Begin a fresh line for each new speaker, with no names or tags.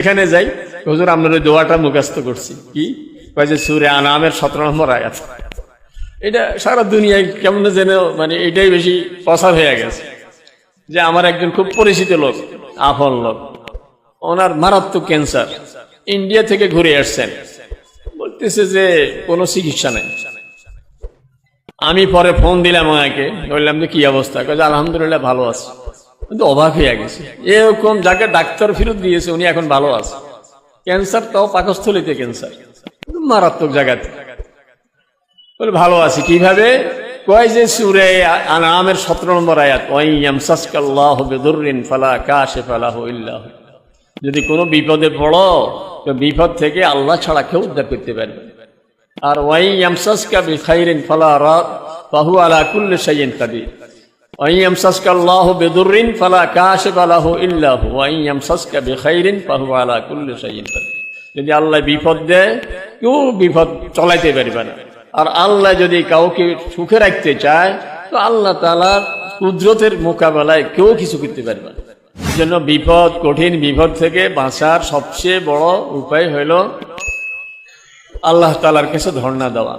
এখানে যাই, হুজুর আপনার ওই দোয়াটা মুখস্থ করছি, কি কয় যে সূরা আনামের 17 নম্বর আয়াত। এটা সারা দুনিয়ায় কেমন যেন মানে এটাই বেশি প্রচার হয়ে গেছে। যে আমার একজন খুব পরিচিত লোক, আপন লোক, ওনার মারাত্মক ক্যান্সার, ইন্ডিয়া থেকে ঘুরে আসছেন, বলতেছে যে কোনো চিকিৎসা নেই। আমি পরে ফোন দিলাম ওনাকে, বললাম যে কি অবস্থা, কাজে আলহামদুলিল্লাহ ভালো আছে। কিন্তু অবাক হয়ে গেছে, এরকম যাকে ডাক্তার ফেরত দিয়েছে উনি এখন ভালো আছে। ক্যান্সার তাও পাকস্থলীতে ক্যান্সার, মারাত্মক জায়গাতে। বলে ভালো আছি কিভাবে, কয় যে সূরা আনামের 17 নম্বর আয়াত, ওয়াইয়ামসাসকাল্লাহু বিদুররিন ফালা কাশিফা লাহু ইল্লা হু। যদি কোনো বিপদে পড়ো তো বিপদ থেকে আল্লাহ ছাড়া কেউ উদ্ধার করতে পারবে। আর ওয়াইয়ামসাসকা বিখাইরিন ফালা ফাহু আলা কুল্লি শাইইন কাদির। ওয়াইয়ামসাসকাল্লাহু বিদুররিন ফালা কাশিফা লাহু ইল্লা হু ওয়াইয়ামসাসকা বিখাইরিন ফাহু আলা কুল্লি শাইইন কাদির। যদি আল্লাহ বিপদ দেয় কেউ বিপদ চলাইতে পারবে না। আর আল্লাহ যদি কাউকে সুখে রাখতে চায় তো আল্লাহ তাআলার কুদরতের মোকাবেলায় কেউ কিছু করতে পারবে না। জন্য বিপদ, কঠিন বিপদ থেকে বাঁচার সবচেয়ে বড় উপায় হলো আল্লাহ তাআলার কাছে ধর্ণা দেওয়া।